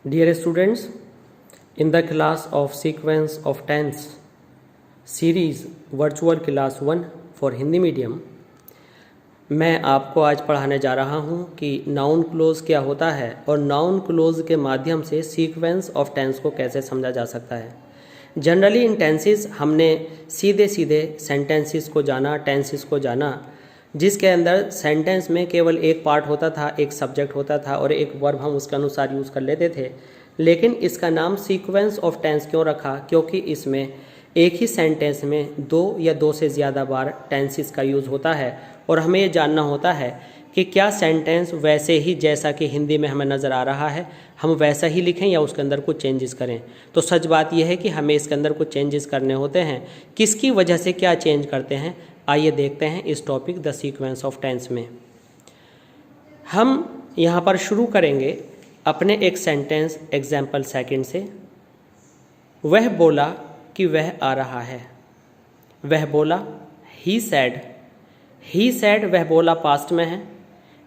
Dear students, in the class of sequence of tense series virtual class 1 for Hindi medium, मैं आपको आज पढ़ाने जा रहा हूं कि नाउन क्लोज क्या होता है और नाउन क्लोज के माध्यम से सीक्वेंस ऑफ टेंस को कैसे समझा जा सकता है। जनरली इन टेंसेस हमने सीधे सीधे सेंटेंसेस को जाना, टेंसेस को जाना, जिसके अंदर सेंटेंस में केवल एक पार्ट होता था, एक सब्जेक्ट होता था और एक वर्ब हम उसके अनुसार यूज़ कर लेते थे। लेकिन इसका नाम सीक्वेंस ऑफ टेंस क्यों रखा? क्योंकि इसमें एक ही सेंटेंस में दो या दो से ज़्यादा बार टेंसेस का यूज़ होता है और हमें ये जानना होता है कि क्या सेंटेंस वैसे ही जैसा कि हिंदी में हमें नज़र आ रहा है हम वैसा ही लिखें या उसके अंदर कुछ चेंजेस करें। तो सच बात यह है कि हमें इसके अंदर कुछ चेंजेस करने होते हैं। किसकी वजह से क्या चेंज करते हैं, आइए देखते हैं इस topic the sequence of tense में। हम यहाँ पर शुरू करेंगे अपने एक सेंटेंस एग्जाम्पल सेकंड से। वह बोला कि वह आ रहा है। वह बोला, ही सैड। ही सैड, वह बोला पास्ट में है,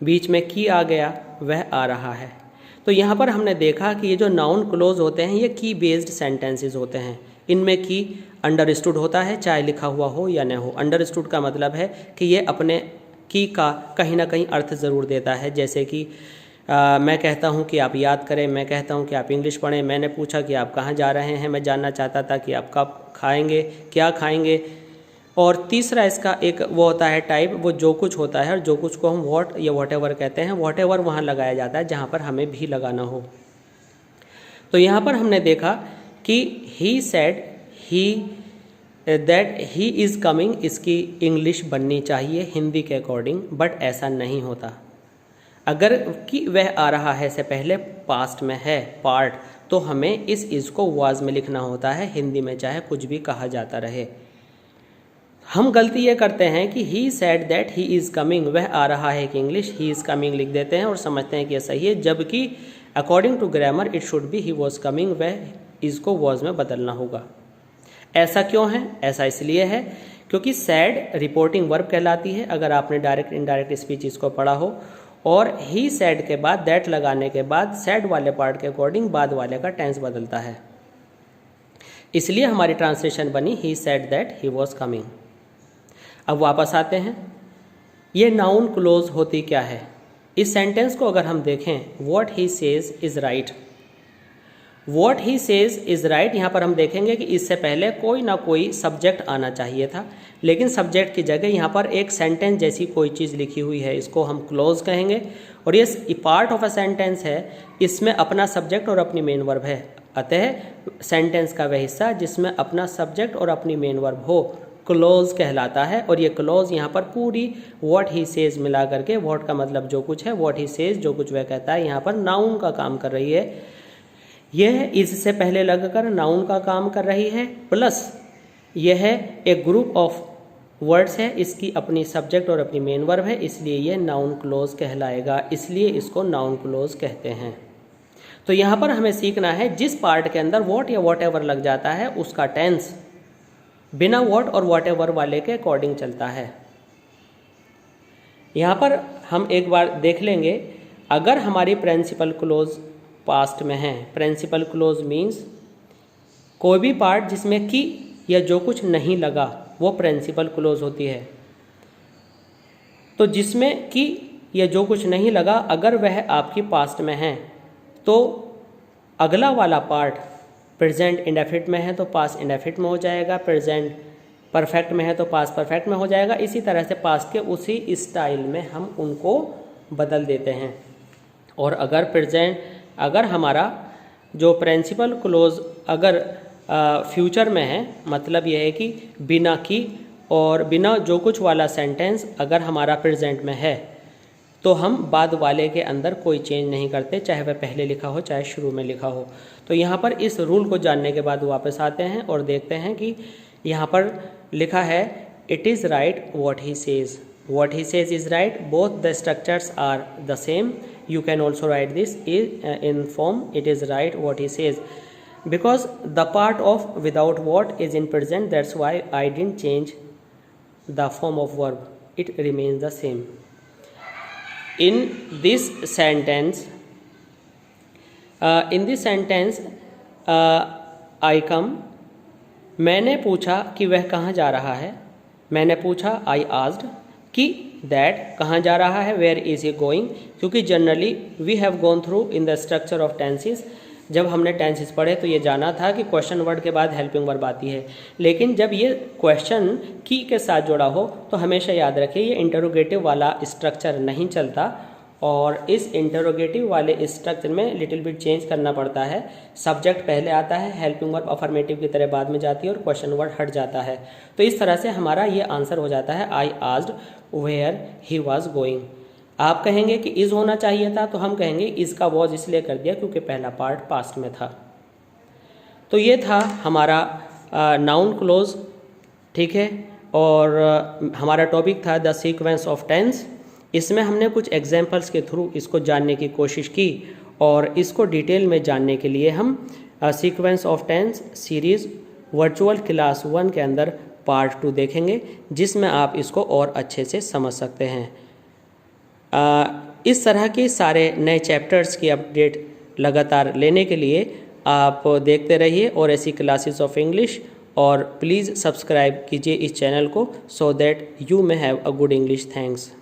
बीच में की आ गया, वह आ रहा है। तो यहाँ पर हमने देखा कि ये जो नाउन क्लोज होते हैं ये की बेस्ड सेंटेंसेस होते हैं। इनमें की अंडरस्टूड होता है, चाहे लिखा हुआ हो या न हो। अंडरस्टूड का मतलब है कि ये अपने की का कहीं ना कहीं अर्थ ज़रूर देता है। जैसे कि मैं कहता हूँ कि आप याद करें, मैं कहता हूँ कि आप इंग्लिश पढ़ें, मैंने पूछा कि आप कहाँ जा रहे हैं, मैं जानना चाहता था कि आप कब खाएंगे, क्या खाएंगे। और तीसरा इसका एक वो होता है टाइप, वो जो कुछ होता है, और जो कुछ को हम व्हाट या व्हाटएवर कहते हैं। व्हाटएवर वहाँ लगाया जाता है जहाँ पर हमें भी लगाना हो। तो यहाँ पर हमने देखा कि he said he that he is coming, इसकी इंग्लिश बननी चाहिए हिंदी के अकॉर्डिंग, बट ऐसा नहीं होता। अगर कि वह आ रहा है से पहले पास्ट में है पार्ट, तो हमें इस को वाज में लिखना होता है, हिंदी में चाहे कुछ भी कहा जाता रहे। हम गलती ये करते हैं कि he said that he is coming, वह आ रहा है कि इंग्लिश ही इज़ कमिंग लिख देते हैं और समझते हैं कि यह सही है, जबकि according to grammar it should be he was coming, वह इसको वॉज में बदलना होगा। ऐसा क्यों है? ऐसा इसलिए है क्योंकि सैड रिपोर्टिंग वर्ब कहलाती है, अगर आपने डायरेक्ट इनडायरेक्ट स्पीच इसको पढ़ा हो, और ही सैड के बाद दैट लगाने के बाद सैड वाले पार्ट के अकॉर्डिंग बाद वाले का टेंस बदलता है। इसलिए हमारी ट्रांसलेशन बनी he said that he was coming. अब वापस आते हैं, ये नाउन क्लोज होती क्या है? इस सेंटेंस को अगर हम देखें, what he says is right. What he says is right, यहाँ पर हम देखेंगे कि इससे पहले कोई ना कोई सब्जेक्ट आना चाहिए था, लेकिन सब्जेक्ट की जगह यहाँ पर एक सेंटेंस जैसी कोई चीज़ लिखी हुई है, इसको हम क्लोज कहेंगे। और ये पार्ट ऑफ अ सेंटेंस है, इसमें अपना सब्जेक्ट और अपनी मेन वर्ब है। अतः सेंटेंस का वह हिस्सा जिसमें अपना सब्जेक्ट और अपनी मेन वर्ब हो क्लोज कहलाता है। और ये क्लोज यहाँ पर पूरी व्हाट ही सेज मिला करके, व्हाट का मतलब जो कुछ है, व्हाट ही सेज जो कुछ वह कहता है, यहाँ पर नाउन का काम कर रही है। यह इससे पहले लगकर नाउन का काम कर रही है, प्लस यह एक ग्रुप ऑफ वर्ड्स है, इसकी अपनी सब्जेक्ट और अपनी मेन वर्ब है, इसलिए यह नाउन क्लोज कहलाएगा, इसलिए इसको नाउन क्लोज कहते हैं। तो यहाँ पर हमें सीखना है जिस पार्ट के अंदर व्हाट या व्हाटएवर लग जाता है उसका टेंस बिना व्हाट और व्हाटएवर वाले के अकॉर्डिंग चलता है। यहाँ पर हम एक बार देख लेंगे, अगर हमारी प्रिंसिपल क्लोज पास्ट में है, प्रिंसिपल क्लोज मीन्स कोई भी पार्ट जिसमें की या जो कुछ नहीं लगा वो प्रिंसिपल क्लोज होती है। तो जिसमें कि या जो कुछ नहीं लगा अगर वह आपकी पास्ट में है तो अगला वाला पार्ट प्रेजेंट इंडेफिनिट में है तो पास्ट इंडेफिनिट में हो जाएगा, प्रेजेंट परफेक्ट में है तो पास्ट परफेक्ट में हो जाएगा। इसी तरह से पास्ट के उसी स्टाइल में हम उनको बदल देते हैं। और अगर हमारा जो प्रिंसिपल क्लोज अगर फ्यूचर में है, मतलब यह है कि बिना की और बिना जो कुछ वाला सेंटेंस अगर हमारा प्रेजेंट में है तो हम बाद वाले के अंदर कोई चेंज नहीं करते, चाहे वह पहले लिखा हो चाहे शुरू में लिखा हो। तो यहाँ पर इस रूल को जानने के बाद वापस आते हैं और देखते हैं कि यहाँ पर लिखा है it is right what he says. What he says is right, both the structures are the same. You can also write this in form it is right what he says, because the part of without what is in present, that's why I didn't change the form of verb, it remains the same. In this sentence in this sentence I come, मैंने पूछा कि वह कहाँ जा रहा है। मैंने पूछा, आई आस्क्ड, कि दैट कहाँ जा रहा है, वेयर इज़ ही गोइंग, क्योंकि generally we have gone through in the structure of tenses. जब हमने टेंसेस पढ़े तो ये जाना था कि क्वेश्चन वर्ड के बाद हेल्पिंग वर्ब आती है, लेकिन जब ये क्वेश्चन की के साथ जुड़ा हो तो हमेशा याद रखिए ये इंटरोगेटिव वाला स्ट्रक्चर नहीं चलता, और इस इंटरोगेटिव वाले स्ट्रक्चर में लिटिल बिट चेंज करना पड़ता है। सब्जेक्ट पहले आता है, हेल्पिंग वर्ब अफर्मेटिव की तरह बाद में जाती है और क्वेश्चन वर्ड हट जाता है। तो इस तरह से हमारा ये आंसर हो जाता है, I asked where he was going. आप कहेंगे कि इज़ होना चाहिए था, तो हम कहेंगे इज़ का वॉज इसलिए कर दिया क्योंकि पहला पार्ट पास्ट में था। तो ये था हमारा नाउन क्लोज, ठीक है। और हमारा टॉपिक था द सीक्वेंस ऑफ टेंस। इसमें हमने कुछ एग्जाम्पल्स के थ्रू इसको जानने की कोशिश की, और इसको डिटेल में जानने के लिए हम sequence of tense series virtual class 1 के अंदर पार्ट 2 देखेंगे, जिसमें आप इसको और अच्छे से समझ सकते हैं। इस तरह के सारे नए चैप्टर्स की अपडेट लगातार लेने के लिए आप देखते रहिए और ऐसी क्लासेस ऑफ इंग्लिश, और प्लीज़ सब्सक्राइब कीजिए इस चैनल को, so that you may have a good English. Thanks.